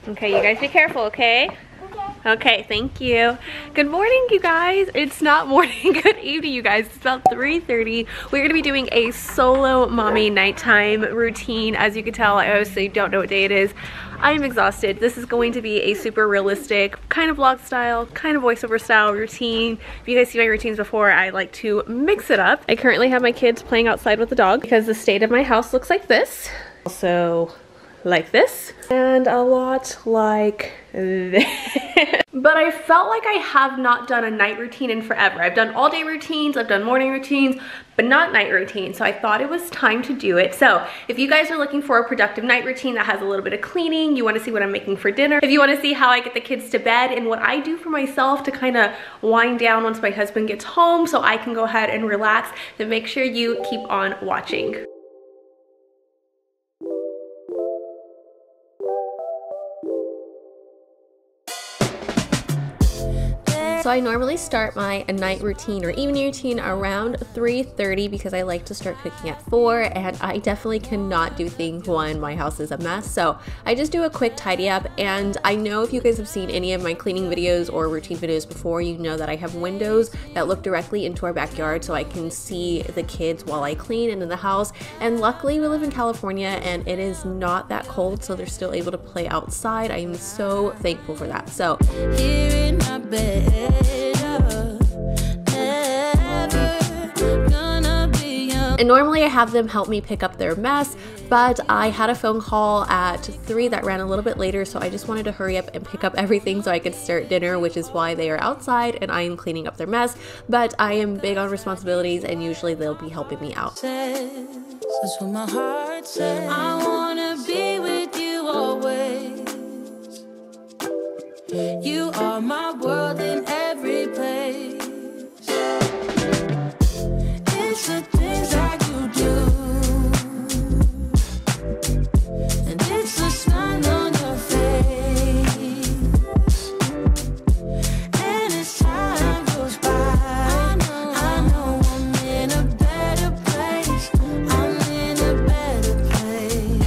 Okay, you guys be careful, okay? Okay, thank you. Good morning, you guys. It's not morning, good evening, you guys. It's about 3:30. We're gonna be doing a solo mommy nighttime routine. As you can tell, I obviously don't know what day it is. I am exhausted. This is going to be a super realistic, kind of vlog style, kind of voiceover style routine. If you guys see my routines before, I like to mix it up. I currently have my kids playing outside with the dog because the state of my house looks like this. Also, like this, and a lot like this. But I felt like I have not done a night routine in forever. I've done all day routines, I've done morning routines, but not night routines. So I thought it was time to do it. So if you guys are looking for a productive night routine that has a little bit of cleaning, you wanna see what I'm making for dinner, if you wanna see how I get the kids to bed and what I do for myself to kind of wind down once my husband gets home so I can go ahead and relax, then make sure you keep on watching. So I normally start my night routine or evening routine around 3:30 because I like to start cooking at 4, and I definitely cannot do things when my house is a mess. So I just do a quick tidy up, and I know if you guys have seen any of my cleaning videos or routine videos before, you know that I have windows that look directly into our backyard so I can see the kids while I clean and in the house. And luckily we live in California and it is not that cold, so they're still able to play outside. I am so thankful for that. So here in my bed, and normally I have them help me pick up their mess, but I had a phone call at 3 that ran a little bit later, so I just wanted to hurry up and pick up everything so I could start dinner, which is why they are outside and I am cleaning up their mess. But I am big on responsibilities and usually they'll be helping me out. That's what my heart says. I wanna be with you always. You are my world in every place. It's the things that you do, and it's the smile on your face. And as time goes by, I know I'm in a better place. I'm in a better place.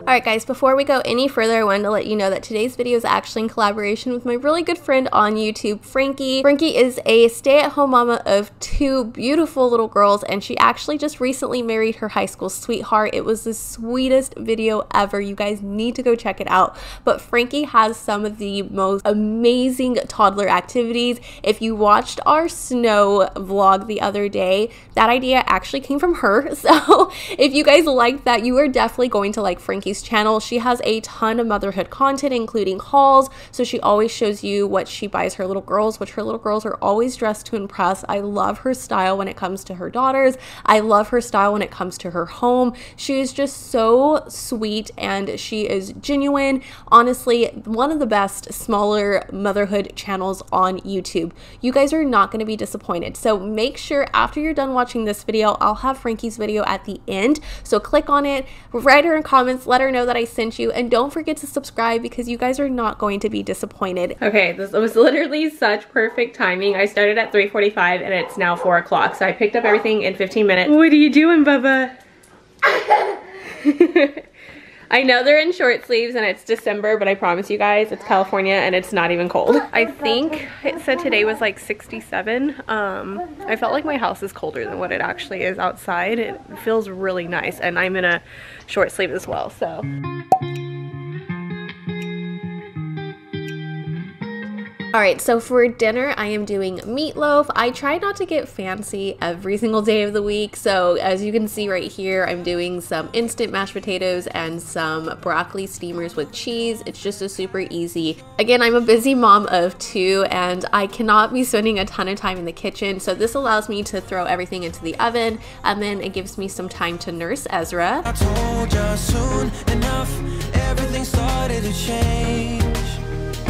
Alright guys, before we go any further, I wanted to let you know that today's video is actually in collaboration with my really good friend on YouTube, Frankie. Frankie is a stay-at-home mama of 2 beautiful little girls, and she actually just recently married her high school sweetheart. It was the sweetest video ever. You guys need to go check it out. But Frankie has some of the most amazing toddler activities. If you watched our snow vlog the other day, that idea actually came from her. So if you guys like that, you are definitely going to like Frankie's channel. She has a ton of motherhood content, including hauls, so she always shows you what she buys her little girls, which her little girls are always dressed to impress. I love her style when it comes to her daughters. I love her style when it comes to her home. She is just so sweet and she is genuine. Honestly, one of the best smaller motherhood channels on YouTube. You guys are not going to be disappointed. So make sure after you're done watching this video, I'll have Frankie's video at the end. So click on it, write her in comments, let her know that I sent you, and don't forget to subscribe because you guys are not going to be disappointed. Okay, this was literally such perfect timing. I started at 3:45 and it's now 4 o'clock, so I picked up everything in 15 minutes. What are you doing, Bubba? I know they're in short sleeves and it's December, but I promise you guys it's California and it's not even cold. I think it said today was like 67. I felt like my house is colder than what it actually is outside. It feels really nice, and I'm in a short sleeve as well, so. Alright, so for dinner I am doing meatloaf. I try not to get fancy every single day of the week, so as you can see right here, I'm doing some instant mashed potatoes and some broccoli steamers with cheese. It's just a super easy. Again, I'm a busy mom of 2 and I cannot be spending a ton of time in the kitchen, so this allows me to throw everything into the oven, and then it gives me some time to nurse Ezra. I told you soon enough, everything started to change.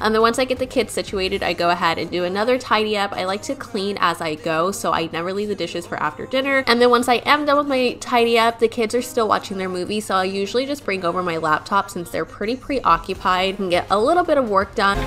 And then once I get the kids situated, I go ahead and do another tidy up. I like to clean as I go, so I never leave the dishes for after dinner. And then once I am done with my tidy up, the kids are still watching their movie, so I'll usually just bring over my laptop since they're pretty preoccupied and get a little bit of work done.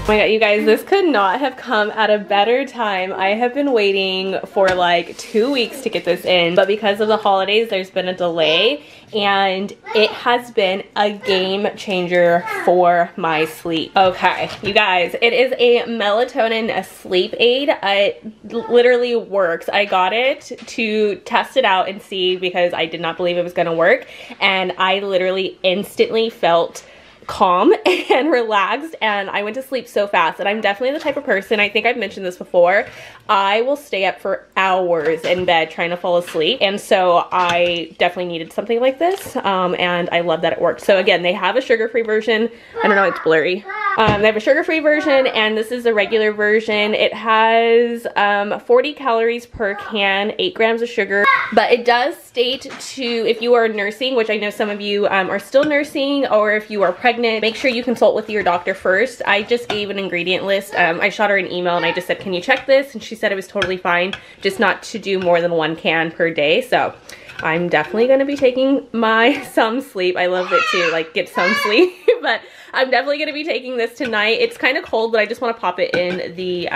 Oh my god, you guys, this could not have come at a better time. I have been waiting for like 2 weeks to get this in, but because of the holidays, there's been a delay, and it has been a game changer for my sleep. Okay, you guys, it is a melatonin sleep aid. It literally works. I got it to test it out and see because I did not believe it was gonna work, and I literally instantly felt calm and relaxed, and I went to sleep so fast. And I'm definitely the type of person, I think I've mentioned this before, I will stay up for hours in bed trying to fall asleep, and so I definitely needed something like this, and I love that it worked. So again, they have a sugar-free version. I don't know, it's blurry. They have a sugar-free version, and this is the regular version. It has 40 calories per can, 8 grams of sugar, but it does state to, if you are nursing, which I know some of you are still nursing, or if you are pregnant, make sure you consult with your doctor first. I just gave an ingredient list. I shot her an email and I just said, can you check this? And she said it was totally fine, just not to do more than 1 can per day. So I'm definitely going to be taking my some sleep. I love it to like get some sleep, but I'm definitely going to be taking this tonight. It's kind of cold, but I just want to pop it in the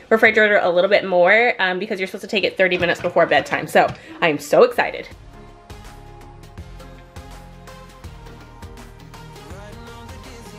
refrigerator a little bit more because you're supposed to take it 30 minutes before bedtime. So I'm so excited.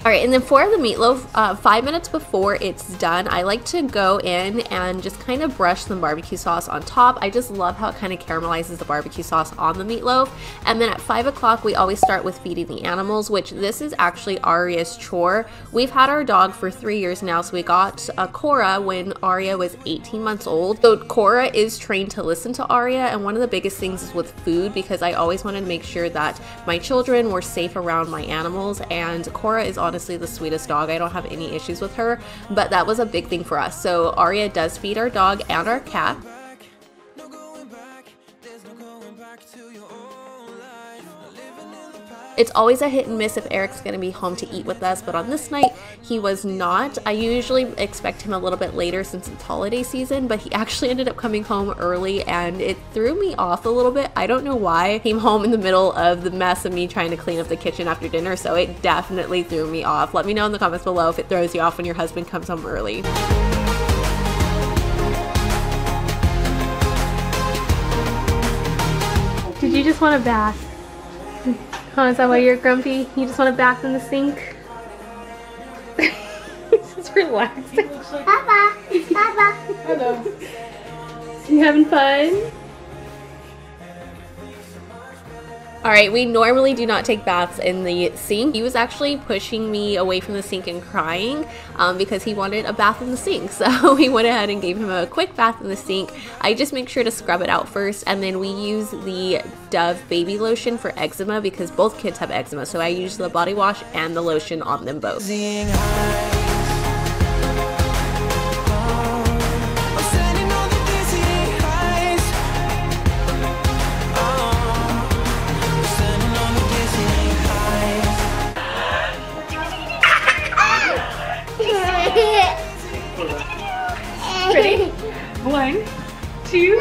All right, and then for the meatloaf, 5 minutes before it's done, I like to go in and just kind of brush some barbecue sauce on top. I just love how it kind of caramelizes the barbecue sauce on the meatloaf. And then at 5 o'clock, we always start with feeding the animals, which this is actually Aria's chore. We've had our dog for 3 years now, so we got Cora when Aria was 18 months old. So Cora is trained to listen to Aria, and one of the biggest things is with food, because I always wanted to make sure that my children were safe around my animals, and Cora is honestly the sweetest dog. I don't have any issues with her, but that was a big thing for us. So Aria does feed our dog and our cat. It's always a hit and miss if Eric's going to be home to eat with us, but on this night, he was not. I usually expect him a little bit later since it's holiday season, but he actually ended up coming home early, and it threw me off a little bit. I don't know why. He came home in the middle of the mess of me trying to clean up the kitchen after dinner, so it definitely threw me off. Let me know in the comments below if it throws you off when your husband comes home early. Did you just want a bath? Oh, is that why you're grumpy? You just want to bath in the sink? Just relaxing. Papa, Papa. Hello. You having fun? Alright, we normally do not take baths in the sink. He was actually pushing me away from the sink and crying because he wanted a bath in the sink. So we went ahead and gave him a quick bath in the sink. I just make sure to scrub it out first, and then we use the Dove baby lotion for eczema because both kids have eczema. So I use the body wash and the lotion on them both. Ready? 1, 2.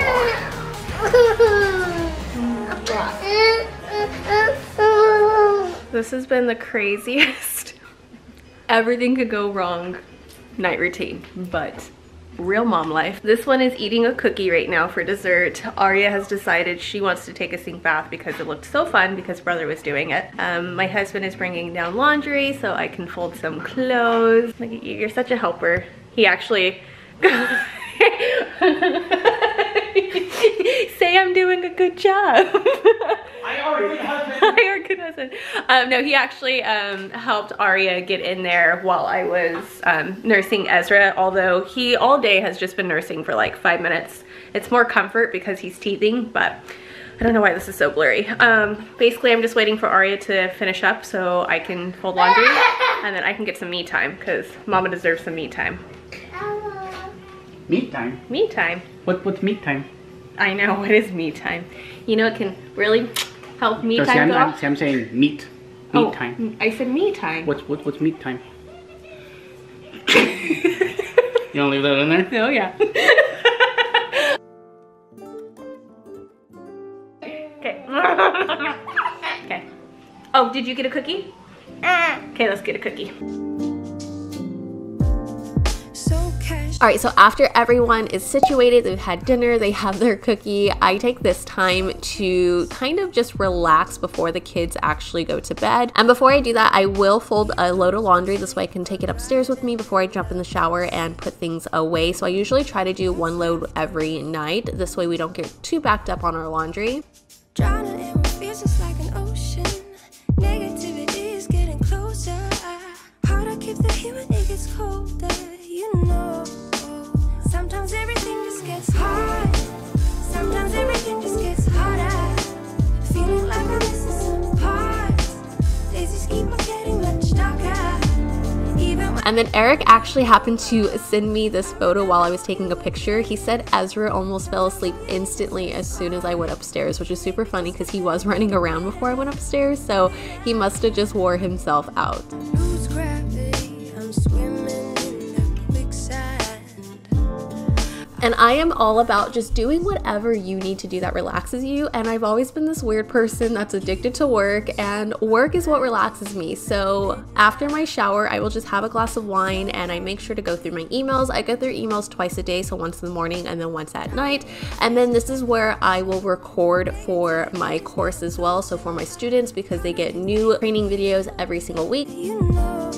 This has been the craziest everything could go wrong night routine, but real mom life. This one is eating a cookie right now for dessert. Aria has decided she wants to take a sink bath because it looked so fun because brother was doing it. My husband is bringing down laundry so I can fold some clothes. Look at you, you're such a helper. He actually say I'm doing a good job. I are a good husband. I are a good husband. No, he actually helped Aria get in there while I was nursing Ezra, although he all day has just been nursing for like 5 minutes. It's more comfort because he's teething, but I don't know why this is so blurry. Basically, I'm just waiting for Aria to finish up so I can fold laundry and then I can get some me time because mama deserves some me time. Meat time? Me time. What's meat time? I know, it is me time. You know, it can really help me time go off. I'm saying meat time. I said me time. What's meat time? You don't leave that in there? Oh yeah. Okay. Okay. Oh, did you get a cookie? Okay, let's get a cookie. All right, so after everyone is situated, they've had dinner, they have their cookie, I take this time to kind of just relax before the kids actually go to bed. And before I do that, I will fold a load of laundry. This way I can take it upstairs with me before I jump in the shower and put things away. So I usually try to do one load every night. This way we don't get too backed up on our laundry. Drowning in what feels just like an ocean. Negativity is getting closer. Hard to keep the heat when it gets colder, you know. Sometimes everything just gets hard. Sometimes everything just gets harder. Feeling like I'm missing some parts. Days just keep on getting much darker. And then Eric actually happened to send me this photo while I was taking a picture. He said Ezra almost fell asleep instantly as soon as I went upstairs, which is super funny because he was running around before I went upstairs, so he must have just wore himself out. Lose gravity, I'm swimming in the quicksand. And I am all about just doing whatever you need to do that relaxes you. And I've always been this weird person that's addicted to work, and work is what relaxes me. So after my shower, I will just have a glass of wine and I make sure to go through my emails. I go through emails twice a day, so once in the morning and then once at night. And then this is where I will record for my course as well. So for my students, because they get new training videos every single week. You know,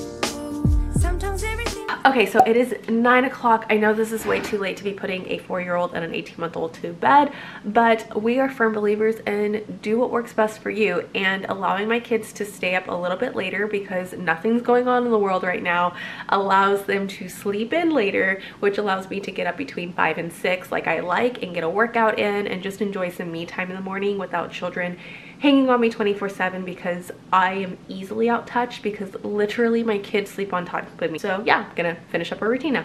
sometimes everything. Okay, so it is 9 o'clock. I know this is way too late to be putting a 4-year-old and an 18-month-old to bed, but we are firm believers in do what works best for you, and allowing my kids to stay up a little bit later because nothing's going on in the world right now allows them to sleep in later, which allows me to get up between 5 and 6 like I like and get a workout in and just enjoy some me time in the morning without children hanging on me 24/7, because I am easily out touched because literally my kids sleep on top of me. So yeah, I'm gonna finish up our routine now.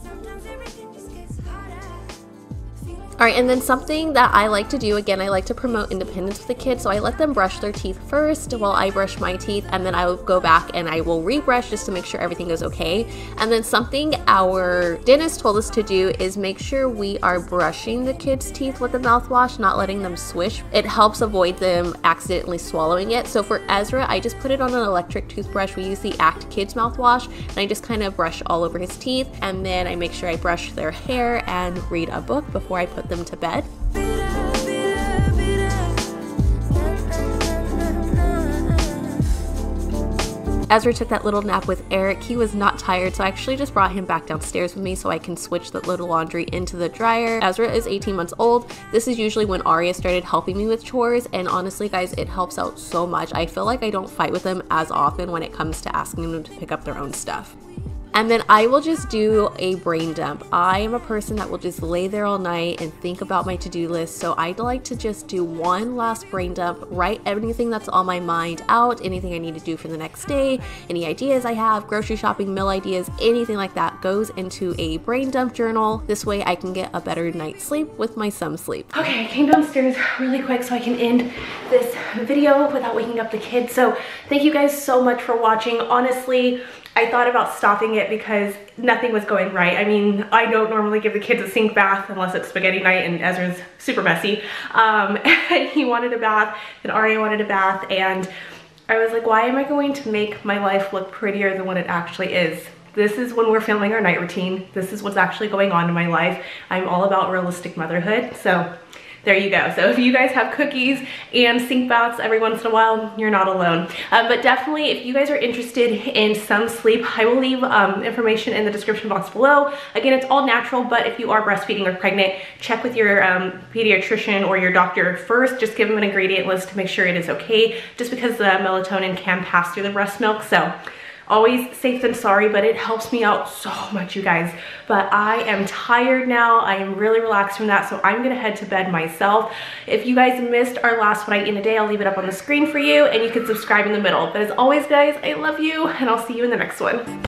Sometimes everything just gets harder. All right, and then something that I like to do, again, I like to promote independence with the kids, so I let them brush their teeth first while I brush my teeth, and then I will go back and I will rebrush just to make sure everything is okay. And then something our dentist told us to do is make sure we are brushing the kids' teeth with the mouthwash, not letting them swish. It helps avoid them accidentally swallowing it. So for Ezra, I just put it on an electric toothbrush. We use the Act Kids mouthwash, and I just kind of brush all over his teeth, and then I make sure I brush their hair and read a book before I put them to bed. Ezra took that little nap with Eric. He was not tired, so I actually just brought him back downstairs with me so I can switch the little laundry into the dryer. Ezra is 18 months old. This is usually when Aria started helping me with chores, and honestly guys, it helps out so much. I feel like I don't fight with them as often when it comes to asking them to pick up their own stuff. And then I will just do a brain dump. I am a person that will just lay there all night and think about my to-do list. So I'd like to just do one last brain dump, write anything that's on my mind out, anything I need to do for the next day, any ideas I have, grocery shopping, meal ideas, anything like that goes into a brain dump journal. This way I can get a better night's sleep with my some sleep. Okay, I came downstairs really quick so I can end this video without waking up the kids. So thank you guys so much for watching. Honestly, I thought about stopping it because nothing was going right. I mean, I don't normally give the kids a sink bath unless it's spaghetti night, and Ezra's super messy. And he wanted a bath, and Aria wanted a bath, and I was like, why am I going to make my life look prettier than what it actually is? This is when we're filming our night routine. This is what's actually going on in my life. I'm all about realistic motherhood, so there you go. So if you guys have cookies and sink baths every once in a while, you're not alone. But definitely, if you guys are interested in some sleep, I will leave information in the description box below. Again, it's all natural, but if you are breastfeeding or pregnant, check with your pediatrician or your doctor first. Just give them an ingredient list to make sure it is okay, just because the melatonin can pass through the breast milk. So always safe than sorry, but it helps me out so much, you guys. But I am tired now. I am really relaxed from that, so I'm gonna head to bed myself. If you guys missed our last What I Eat in a Day, I'll leave it up on the screen for you, and you can subscribe in the middle. But as always, guys, I love you, and I'll see you in the next one.